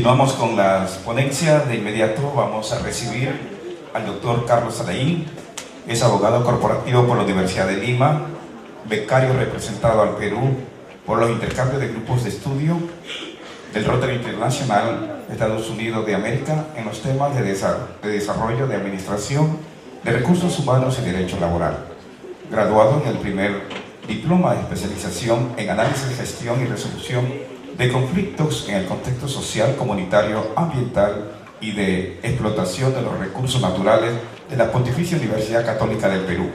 Continuamos con las ponencias. De inmediato vamos a recibir al doctor Carlos Alain. Es abogado corporativo por la Universidad de Lima, becario representado al Perú por los intercambios de grupos de estudio del Rotary Internacional Estados Unidos de América en los temas de desarrollo, de administración, de recursos humanos y derecho laboral. Graduado en el primer diploma de especialización en análisis, gestión y resolución de conflictos en el contexto social, comunitario, ambiental y de explotación de los recursos naturales de la Pontificia Universidad Católica del Perú.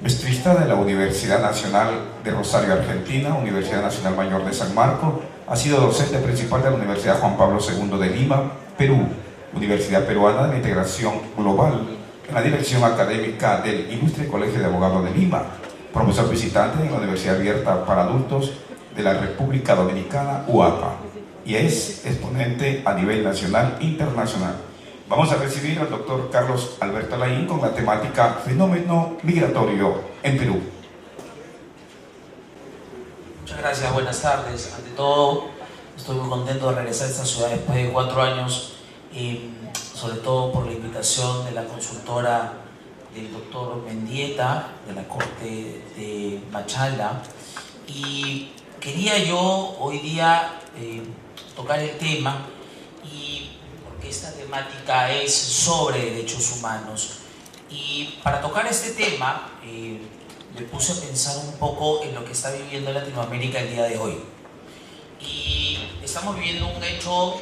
Maestrista de la Universidad Nacional de Rosario, Argentina, Universidad Nacional Mayor de San Marcos, ha sido docente principal de la Universidad Juan Pablo II de Lima, Perú, Universidad Peruana de la Integración Global, en la dirección académica del Ilustre Colegio de Abogados de Lima, profesor visitante en la Universidad Abierta para Adultos de la República Dominicana, UAPA, y es exponente a nivel nacional e internacional. Vamos a recibir al doctor Carlos Alberto Alain con la temática Fenómeno Migratorio en Perú. Muchas gracias, buenas tardes. Ante todo, estoy muy contento de regresar a esta ciudad después de 4 años, sobre todo por la invitación de la consultora del doctor Mendieta, de la Corte de Machala, y quería yo hoy día tocar el tema, y porque esta temática es sobre derechos humanos. Y para tocar este tema, me puse a pensar un poco en lo que está viviendo Latinoamérica el día de hoy. Y estamos viviendo un hecho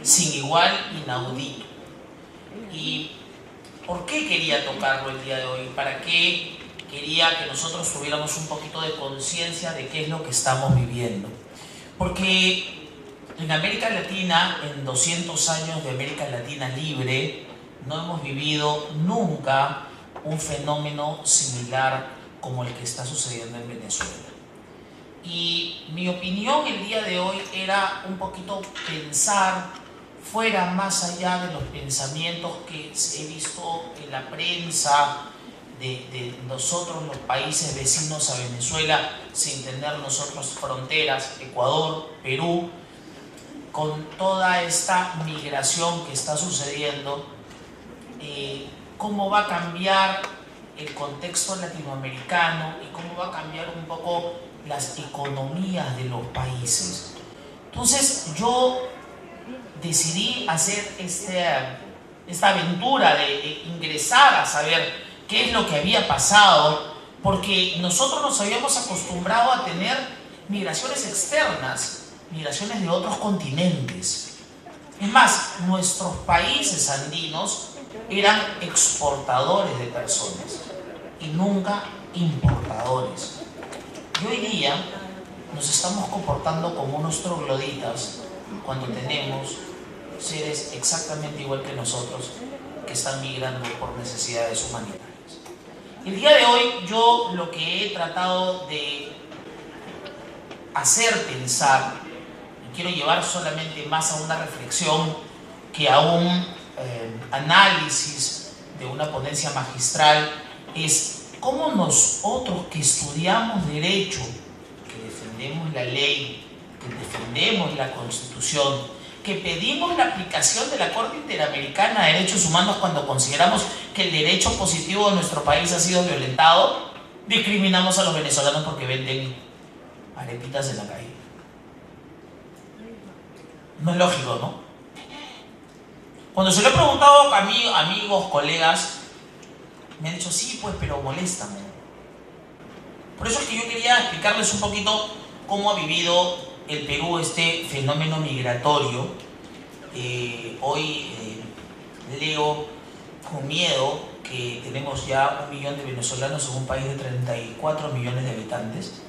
sin igual, inaudito. ¿Y por qué quería tocarlo el día de hoy? ¿Para qué quería que nosotros tuviéramos un poquito de conciencia de qué es lo que estamos viviendo? Porque en América Latina, en 200 años de América Latina libre, no hemos vivido nunca un fenómeno similar como el que está sucediendo en Venezuela. Y mi opinión el día de hoy era un poquito pensar fuera, más allá de los pensamientos que he visto en la prensa de nosotros, los países vecinos a Venezuela, sin tener nosotros fronteras, Ecuador, Perú, con toda esta migración que está sucediendo, cómo va a cambiar el contexto latinoamericano y cómo va a cambiar un poco las economías de los países. Entonces yo decidí hacer esta aventura de ingresar a saber qué es lo que había pasado, porque nosotros nos habíamos acostumbrado a tener migraciones externas, migraciones de otros continentes. Es más, nuestros países andinos eran exportadores de personas y nunca importadores. Y hoy día nos estamos comportando como unos trogloditas cuando tenemos seres exactamente igual que nosotros que están migrando por necesidades humanitarias. El día de hoy yo lo que he tratado de hacer pensar, y quiero llevar solamente más a una reflexión que a un análisis de una ponencia magistral, es cómo nosotros que estudiamos derecho, que defendemos la ley, que defendemos la Constitución, que pedimos la aplicación de la Corte Interamericana de Derechos Humanos cuando consideramos que el derecho positivo de nuestro país ha sido violentado, discriminamos a los venezolanos porque venden arepitas en la calle. No es lógico, ¿no? Cuando se lo he preguntado a amigos, colegas, me han dicho, sí, pues, pero moléstame. Por eso es que yo quería explicarles un poquito cómo ha vivido el Perú este fenómeno migratorio. Hoy leo con miedo que tenemos ya 1 millón de venezolanos en un país de 34 millones de habitantes.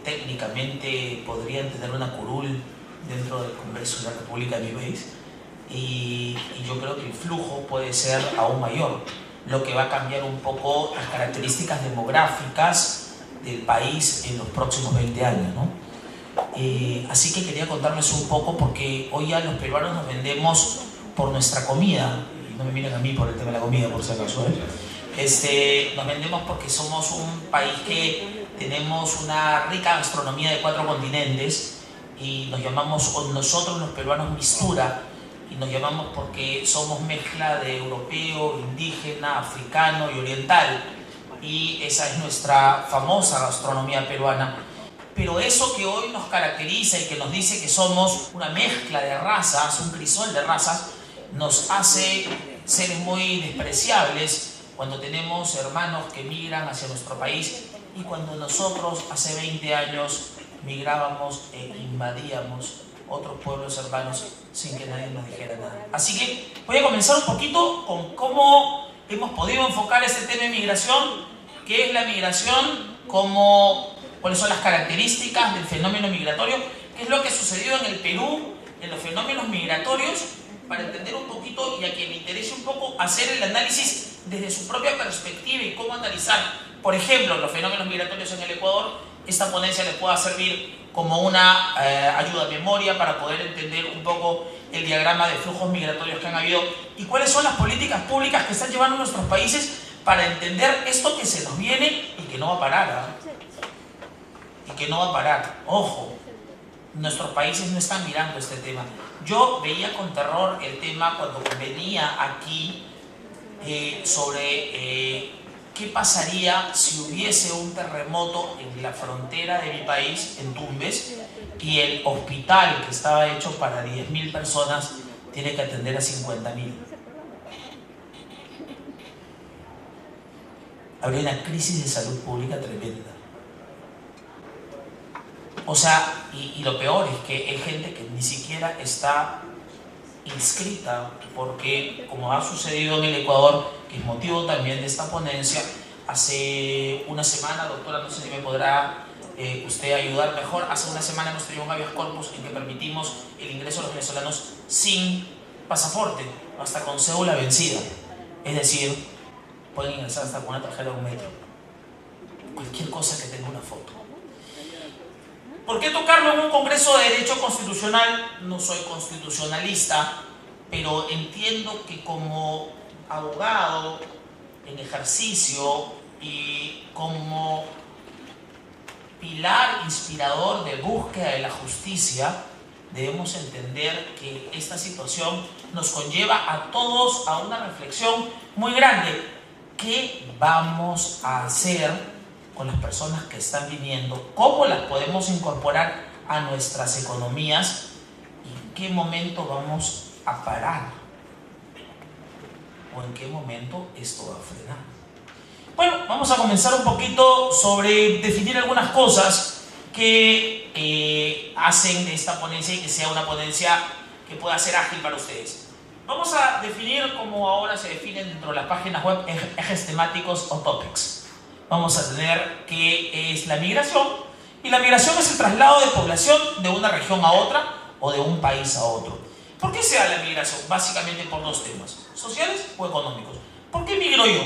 Técnicamente podrían tener una curul dentro del Congreso de la República de mi país. Y yo creo que el flujo puede ser aún mayor, lo que va a cambiar un poco las características demográficas del país en los próximos 20 años, ¿no? Así que quería contarles un poco, porque hoy ya los peruanos nos vendemos por nuestra comida, y no me miren a mí por el tema de la comida, por si acaso, nos vendemos porque somos un país que tenemos una rica gastronomía de 4 continentes, y nos llamamos nosotros los peruanos mistura, y nos llamamos porque somos mezcla de europeo, indígena, africano y oriental, y esa es nuestra famosa gastronomía peruana. Pero eso que hoy nos caracteriza y que nos dice que somos una mezcla de razas, un crisol de razas, nos hace seres muy despreciables cuando tenemos hermanos que migran hacia nuestro país y cuando nosotros hace 20 años migrábamos e invadíamos otros pueblos hermanos sin que nadie nos dijera nada. Así que voy a comenzar un poquito con cómo hemos podido enfocar este tema de migración, qué es la migración, cuáles son las características del fenómeno migratorio, qué es lo que ha sucedido en el Perú en los fenómenos migratorios, para entender un poquito y a quien le interese un poco hacer el análisis desde su propia perspectiva y cómo analizar, por ejemplo, los fenómenos migratorios en el Ecuador. Esta ponencia les pueda servir como una ayuda de memoria para poder entender un poco el diagrama de flujos migratorios que han habido y cuáles son las políticas públicas que están llevando nuestros países para entender esto que se nos viene y que no va a parar, ¿eh? Y que no va a parar. Ojo, nuestros países no están mirando este tema. Yo veía con terror el tema cuando venía aquí sobre qué pasaría si hubiese un terremoto en la frontera de mi país, en Tumbes, y el hospital que estaba hecho para 10.000 personas tiene que atender a 50.000. Habría una crisis de salud pública tremenda. O sea, y lo peor es que hay gente que ni siquiera está inscrita, porque como ha sucedido en el Ecuador, que es motivo también de esta ponencia, hace una semana, doctora, no sé si me podrá usted ayudar mejor, hace una semana hemos tenido un habeas corpus en que permitimos el ingreso de los venezolanos sin pasaporte, hasta con cédula vencida. Es decir, pueden ingresar hasta con una tarjeta de 1 metro. Cualquier cosa que tenga una foto. ¿Por qué tocarlo en un congreso de derecho constitucional? No soy constitucionalista, pero entiendo que como abogado en ejercicio y como pilar inspirador de búsqueda de la justicia, debemos entender que esta situación nos conlleva a todos a una reflexión muy grande. ¿Qué vamos a hacer con las personas que están viniendo? ¿Cómo las podemos incorporar a nuestras economías? ¿Y en qué momento vamos a parar? ¿O en qué momento esto va a frenar? Bueno, vamos a comenzar un poquito sobre definir algunas cosas que hacen de esta ponencia y que sea una ponencia que pueda ser ágil para ustedes. Vamos a definir, como ahora se definen dentro de las páginas web, ejes temáticos o topics. Vamos a tener qué es la migración, y la migración es el traslado de población de una región a otra o de un país a otro. ¿Por qué se da la migración? Básicamente por dos temas, sociales o económicos. ¿Por qué migro yo?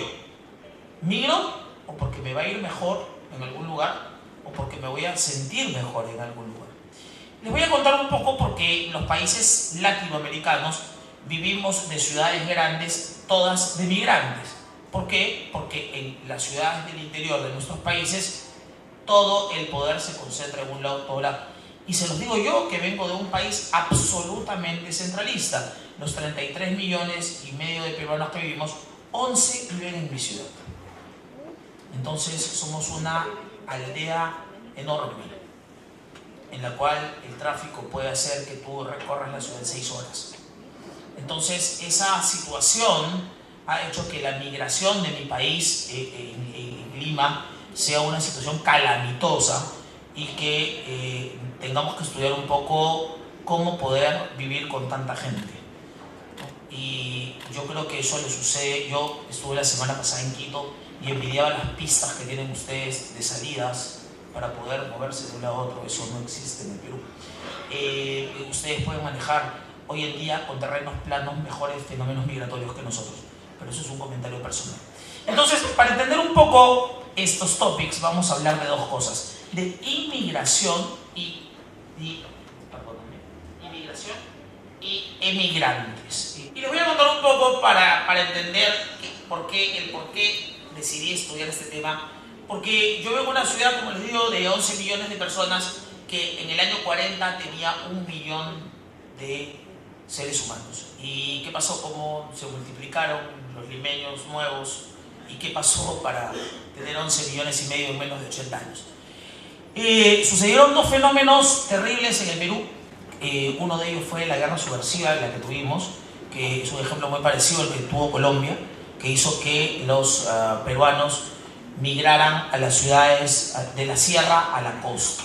¿Migro o porque me va a ir mejor en algún lugar o porque me voy a sentir mejor en algún lugar? Les voy a contar un poco porque los países latinoamericanos vivimos de ciudades grandes, todas de migrantes. ¿Por qué? Porque en las ciudades del interior de nuestros países todo el poder se concentra en un lado, todo lado. Y se los digo yo, que vengo de un país absolutamente centralista. Los 33,5 millones de peruanos que vivimos, 11 viven en mi ciudad. Entonces somos una aldea enorme, en la cual el tráfico puede hacer que tú recorras la ciudad en 6 horas. Entonces esa situación ha hecho que la migración de mi país en Lima sea una situación calamitosa y que tengamos que estudiar un poco cómo poder vivir con tanta gente. Y yo creo que eso le sucede. Yo estuve la semana pasada en Quito y envidiaba las pistas que tienen ustedes de salidas para poder moverse de un lado a otro. Eso no existe en el Perú. Ustedes pueden manejar hoy en día con terrenos planos mejores fenómenos migratorios que nosotros, pero eso es un comentario personal. Entonces, para entender un poco estos topics, vamos a hablar de dos cosas: de inmigración y emigrantes. Y les voy a contar un poco para entender el por qué decidí estudiar este tema. Porque yo vengo de una ciudad, como les digo, de 11 millones de personas que en el año 40 tenía 1 millón de seres humanos. ¿Y qué pasó? ¿Cómo se multiplicaron los limeños nuevos? ¿Y qué pasó para tener 11 millones y medio en menos de 80 años? Sucedieron dos fenómenos terribles en el Perú. Uno de ellos fue la guerra subversiva, la que tuvimos, que es un ejemplo muy parecido al que tuvo Colombia, que hizo que los peruanos migraran a las ciudades de la sierra a la costa.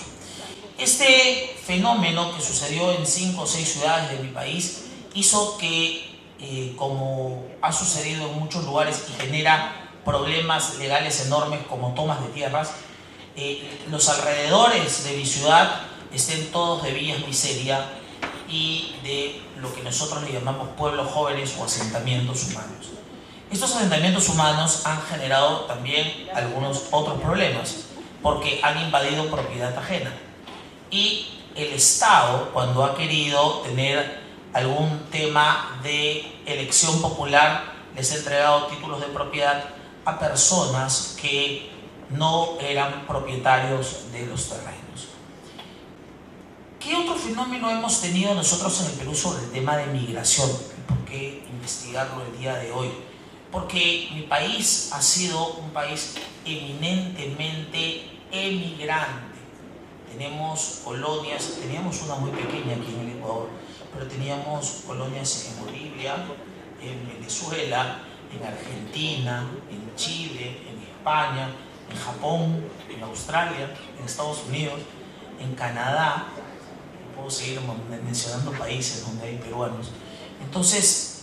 Este fenómeno, que sucedió en 5 o 6 ciudades de mi país, hizo que, como ha sucedido en muchos lugares y genera problemas legales enormes como tomas de tierras, los alrededores de mi ciudad estén todos de villas miseria y de lo que nosotros le llamamos pueblos jóvenes o asentamientos humanos. Estos asentamientos humanos han generado también algunos otros problemas, porque han invadido propiedad ajena. Y el Estado, cuando ha querido tener algún tema de elección popular, les ha entregado títulos de propiedad a personas que no eran propietarios de los terrenos. ¿Qué otro fenómeno hemos tenido nosotros en el Perú sobre el tema de migración? ¿Por qué investigarlo el día de hoy? Porque mi país ha sido un país eminentemente emigrante. Tenemos colonias, teníamos una muy pequeña aquí en el Ecuador, pero teníamos colonias en Bolivia, en Venezuela, en Argentina, en Chile, en España, en Japón, en Australia, en Estados Unidos, en Canadá. Puedo seguir mencionando países donde hay peruanos. Entonces,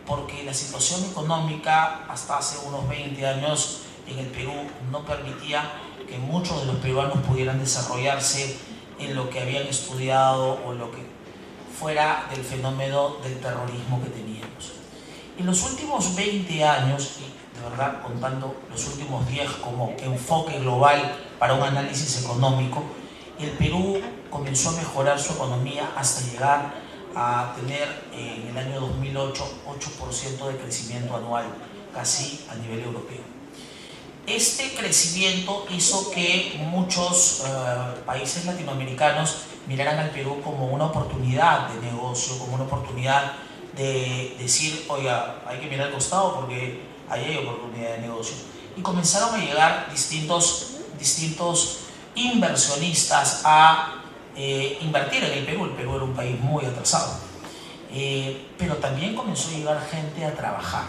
porque la situación económica hasta hace unos 20 años en el Perú no permitía que muchos de los peruanos pudieran desarrollarse en lo que habían estudiado o lo que fuera del fenómeno del terrorismo que teníamos. En los últimos 20 años, y de verdad contando los últimos 10 como enfoque global para un análisis económico, el Perú comenzó a mejorar su economía hasta llegar a tener en el año 2008 8% de crecimiento anual, casi a nivel europeo. Este crecimiento hizo que muchos países latinoamericanos miraran al Perú como una oportunidad de negocio, como una oportunidad de decir, oiga, hay que mirar al costado porque ahí hay oportunidad de negocio. Y comenzaron a llegar distintos inversionistas a invertir en el Perú. El Perú era un país muy atrasado, pero también comenzó a llegar gente a trabajar.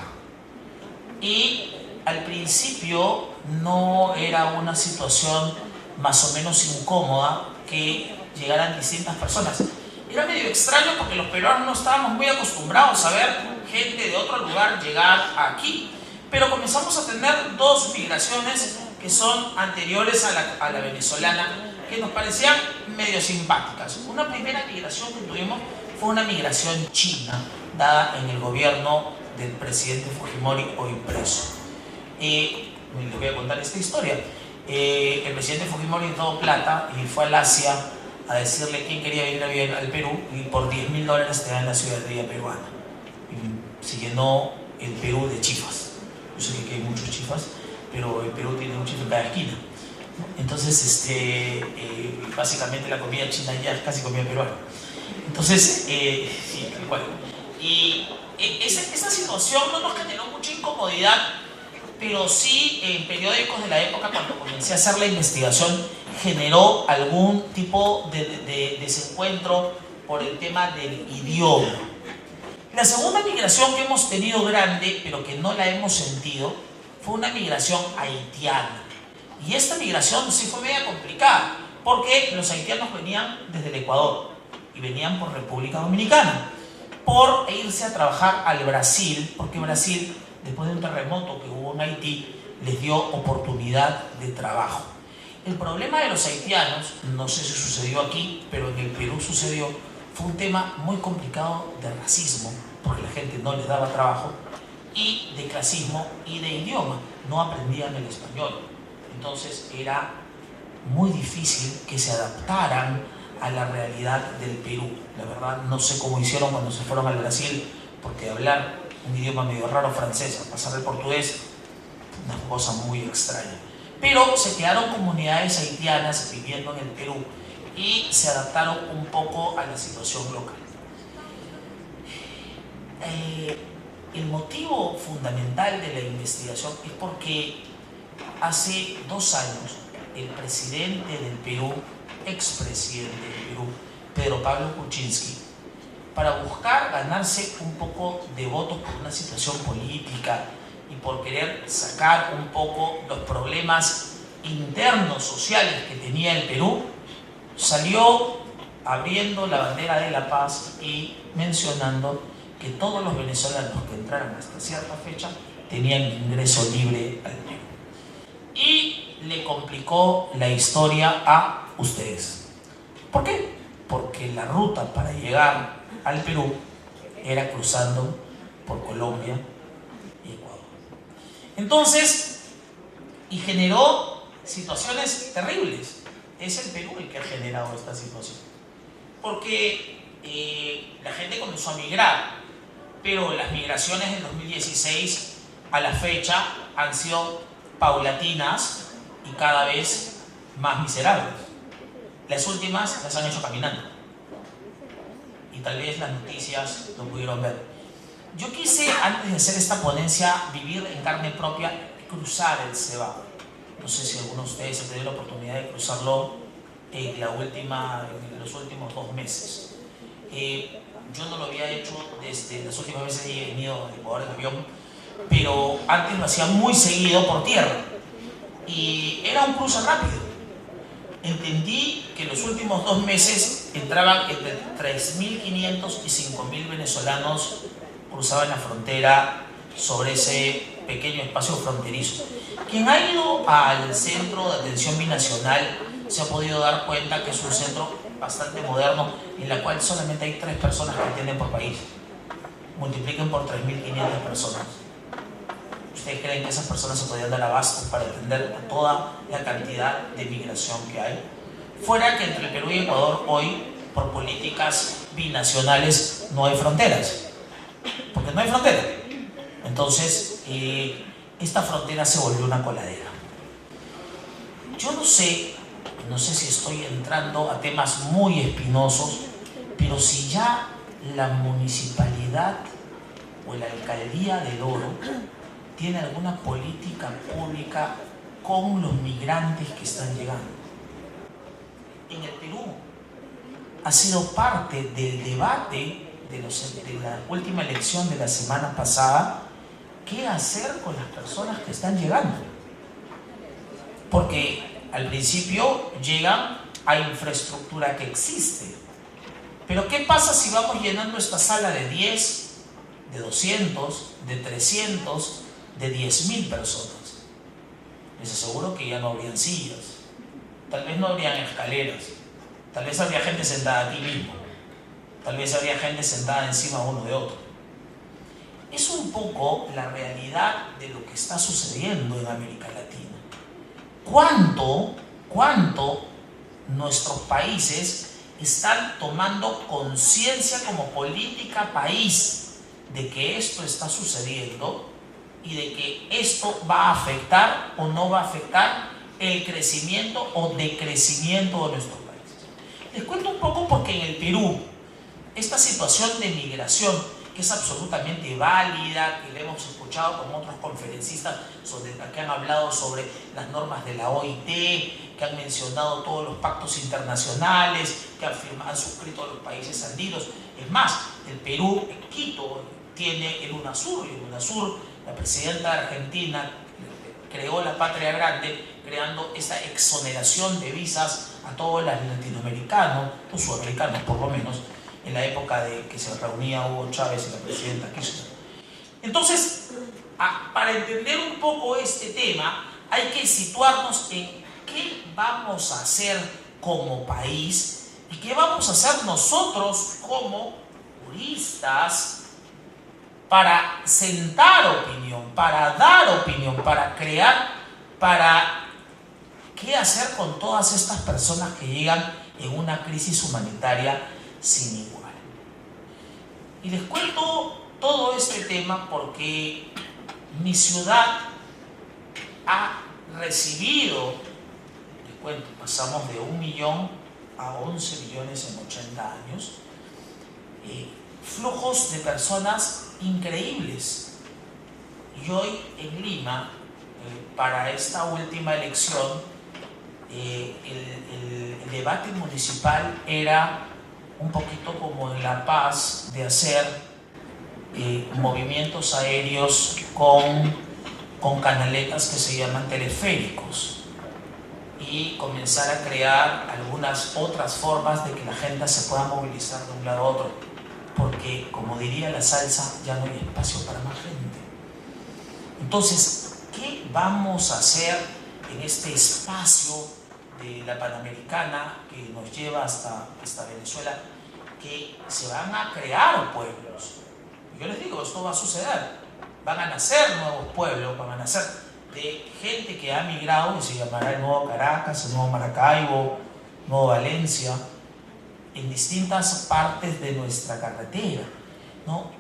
Y al principio no era una situación más o menos incómoda que llegaran distintas personas. Era medio extraño porque los peruanos no estábamos muy acostumbrados a ver gente de otro lugar llegar aquí, pero comenzamos a tener dos migraciones que son anteriores a la venezolana, que nos parecían medio simpáticas. Una primera migración que tuvimos fue una migración china, dada en el gobierno del presidente Fujimori, hoy preso. Les voy a contar esta historia. El presidente Fujimori entró plata y fue al Asia a decirle quién quería venir a vivir al Perú, y por $10.000 te dan la ciudadanía peruana. Y se llenó el Perú de chifas. Yo sé que hay muchos chifas, pero el Perú tiene un chifa en cada esquina. Entonces, básicamente la comida china ya es casi comida peruana. Entonces, sí, tal cual. Y esa situación no nos generó mucha incomodidad, pero sí en periódicos de la época, cuando comencé a hacer la investigación, generó algún tipo de desencuentro por el tema del idioma. La segunda migración que hemos tenido grande, pero que no la hemos sentido, fue una migración haitiana. Y esta migración sí fue media complicada, porque los haitianos venían desde el Ecuador y venían por República Dominicana, por irse a trabajar al Brasil, porque Brasil, después de un terremoto que hubo en Haití, les dio oportunidad de trabajo. El problema de los haitianos, no sé si sucedió aquí, pero en el Perú sucedió, fue un tema muy complicado de racismo, porque la gente no les daba trabajo, y de clasismo y de idioma, no aprendían el español. Entonces era muy difícil que se adaptaran a la realidad del Perú. La verdad no sé cómo hicieron cuando se fueron al Brasil, porque hablar un idioma medio raro francés, a pasar del portugués, una cosa muy extraña. Pero se quedaron comunidades haitianas viviendo en el Perú, y se adaptaron un poco a la situación local. El motivo fundamental de la investigación es porque hace 2 años el presidente del Perú, expresidente del Perú, Pedro Pablo Kuczynski, para buscar ganarse un poco de votos por una situación política y por querer sacar un poco los problemas internos sociales que tenía el Perú, salió abriendo la bandera de la paz y mencionando que todos los venezolanos que entraran hasta cierta fecha tenían ingreso libre al Perú. Y le complicó la historia a ustedes. ¿Por qué? Porque la ruta para llegar al Perú era cruzando por Colombia y Ecuador. Entonces, y generó situaciones terribles. Es el Perú el que ha generado esta situación. Porque la gente comenzó a migrar, pero las migraciones del 2016 a la fecha han sido paulatinas y cada vez más miserables. Las últimas las han hecho caminando. Y tal vez las noticias lo pudieron ver. Yo quise, antes de hacer esta ponencia, vivir en carne propia, cruzar el Cebado. No sé si alguno de ustedes ha tenido la oportunidad de cruzarlo en los últimos 2 meses. Yo no lo había hecho desde las últimas veces que he venido de Ecuador en avión, pero antes lo hacía muy seguido por tierra. Y era un cruce rápido. Entendí que en los últimos 2 meses entraban entre 3.500 y 5.000 venezolanos, cruzaban la frontera sobre ese pequeño espacio fronterizo. Quien ha ido al centro de atención binacional se ha podido dar cuenta que es un centro bastante moderno, en la cual solamente hay 3 personas que atienden por país. Multipliquen por 3.500 personas. ¿Ustedes creen que esas personas se podrían dar abasto para atender a toda la cantidad de migración que hay? Fuera que entre el Perú y Ecuador hoy, por políticas binacionales, no hay fronteras. Porque no hay frontera. Entonces, esta frontera se volvió una coladera. Yo no sé si estoy entrando a temas muy espinosos, pero si ya la municipalidad o la alcaldía del Oro tiene alguna política pública con los migrantes que están llegando. En el Perú ha sido parte del debate de la última elección de la semana pasada, qué hacer con las personas que están llegando. Porque al principio llegan a infraestructura que existe. Pero ¿qué pasa si vamos llenando esta sala de 10, de 200, de 300, de 10.000 personas? Les aseguro que ya no habrían sillas, tal vez no habrían escaleras, tal vez habría gente sentada aquí mismo, tal vez habría gente sentada encima uno de otro. Es un poco la realidad de lo que está sucediendo en América Latina. ¿Cuánto nuestros países están tomando conciencia como política país de que esto está sucediendo y de que esto va a afectar o no va a afectar el crecimiento o decrecimiento de nuestros países? Les cuento un poco porque en el Perú esta situación de migración, que es absolutamente válida, que le hemos escuchado con otros conferencistas que han hablado sobre las normas de la OIT, que han mencionado todos los pactos internacionales, que han suscrito los países andinos. Es más, el Perú, en Quito, tiene el UNASUR, y el UNASUR, la presidenta de Argentina creó la Patria Grande, creando esta exoneración de visas a todos los latinoamericanos, los sudamericanos por lo menos, en la época de que se reunía Hugo Chávez y la presidenta Kirchner. Entonces, para entender un poco este tema, hay que situarnos en qué vamos a hacer como país y qué vamos a hacer nosotros como juristas para sentar opinión, para dar opinión, para crear, para qué hacer con todas estas personas que llegan en una crisis humanitaria sin igual. Y les cuento todo este tema porque mi ciudad ha recibido, les cuento, pasamos de 1 millón a 11 millones en 80 años, flujos de personas increíbles. Y hoy en Lima, para esta última elección, el debate municipal era un poquito como en La Paz, de hacer movimientos aéreos con canaletas que se llaman teleféricos y comenzar a crear algunas otras formas de que la gente se pueda movilizar de un lado a otro, porque como diría la salsa, ya no hay espacio para más gente. Entonces, ¿qué vamos a hacer en este espacio de la Panamericana que nos lleva hasta Venezuela? Que se van a crear pueblos. Yo les digo, esto va a suceder. Van a nacer nuevos pueblos, van a nacer de gente que ha migrado y se llamará el nuevo Caracas, el nuevo Maracaibo, nuevo Valencia, en distintas partes de nuestra carretera, ¿no?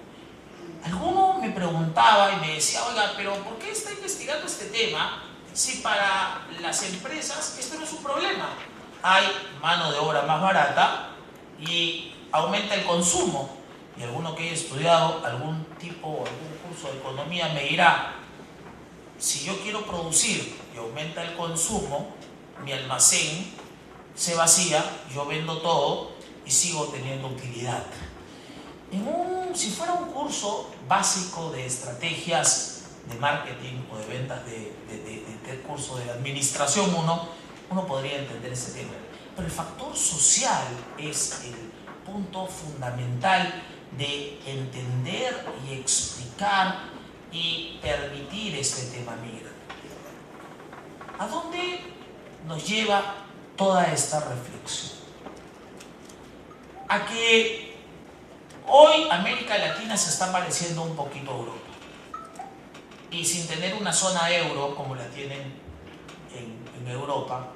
Alguno me preguntaba y me decía, oiga, pero ¿por qué está investigando este tema si para las empresas esto no es un problema? Hay mano de obra más barata y aumenta el consumo. Y alguno que haya estudiado algún tipo o algún curso de economía me dirá, si yo quiero producir y aumenta el consumo, mi almacén se vacía, yo vendo todo y sigo teniendo utilidad. Si fuera un curso básico de estrategias de marketing o de ventas de curso de administración, uno podría entender ese tema. Pero el factor social es el punto fundamental de entender y explicar y permitir este tema migratorio. ¿A dónde nos lleva toda esta reflexión? A que hoy América Latina se está pareciendo un poquito a Europa. Y sin tener una zona euro como la tienen en Europa,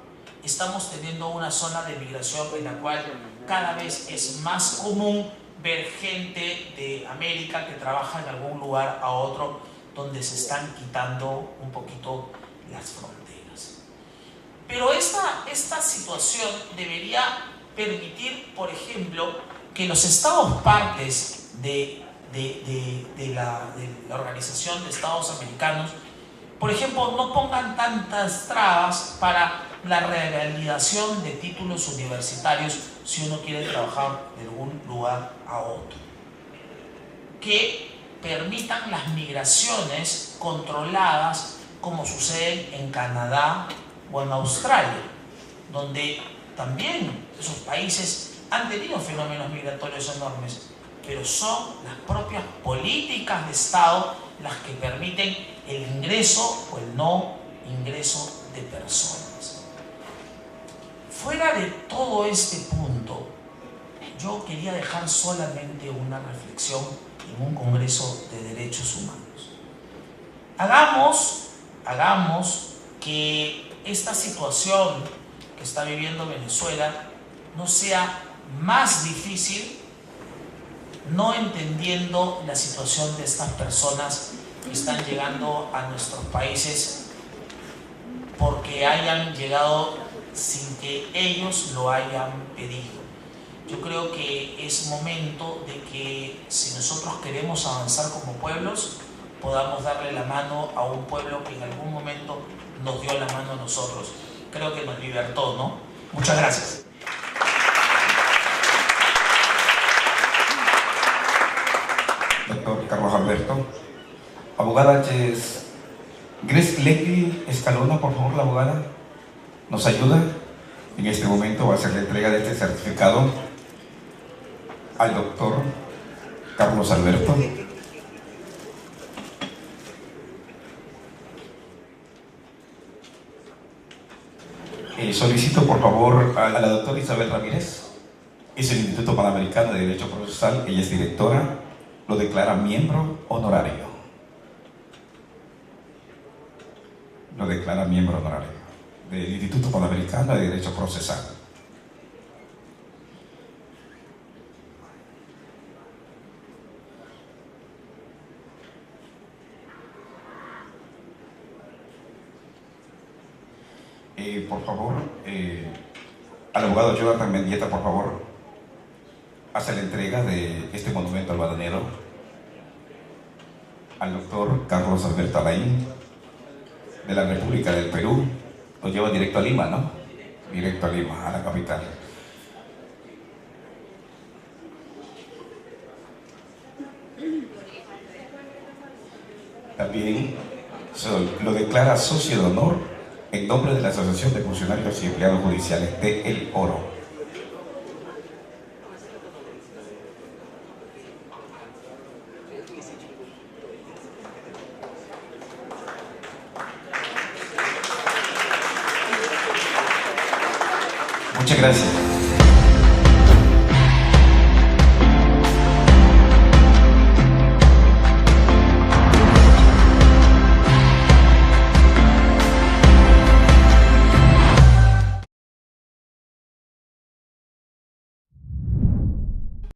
estamos teniendo una zona de migración en la cual cada vez es más común ver gente de América que trabaja en algún lugar a otro donde se están quitando un poquito las fronteras. Pero esta situación debería permitir, por ejemplo, que los estados partes de la Organización de Estados Americanos, por ejemplo, no pongan tantas trabas para la revalidación de títulos universitarios si uno quiere trabajar de algún lugar a otro. Que permitan las migraciones controladas como sucede en Canadá o en Australia, donde también esos países han tenido fenómenos migratorios enormes, pero son las propias políticas de Estado las que permiten el ingreso o el no ingreso de personas. Fuera de todo este punto, yo quería dejar solamente una reflexión en un Congreso de Derechos Humanos. Hagamos que esta situación que está viviendo Venezuela no sea más difícil, no entendiendo la situación de estas personas que están llegando a nuestros países porque hayan llegado sin que ellos lo hayan pedido. Yo creo que es momento de que si nosotros queremos avanzar como pueblos, podamos darle la mano a un pueblo que en algún momento nos dio la mano a nosotros. Creo que nos libertó, ¿no? Muchas gracias. Doctor Carlos Alberto. Abogada Grace Leslie Escalona, por favor, la abogada, nos ayuda. En este momento va a hacer la entrega de este certificado al doctor Carlos Alberto. Solicito por favor a la doctora Isabel Ramírez, es el Instituto Panamericano de Derecho Procesal, ella es directora, lo declara miembro honorario. Lo declara miembro honorario del Instituto Panamericano de Derecho Procesal. Por favor, al abogado Jonathan Mendieta, por favor, hace la entrega de este monumento al bananero al doctor Carlos Alberto Alain, de la República del Perú. Lo lleva directo a Lima, ¿no? Directo a Lima, a la capital. También lo declara socio de honor en nombre de la Asociación de Funcionarios y Empleados Judiciales de El Oro. Muchas gracias.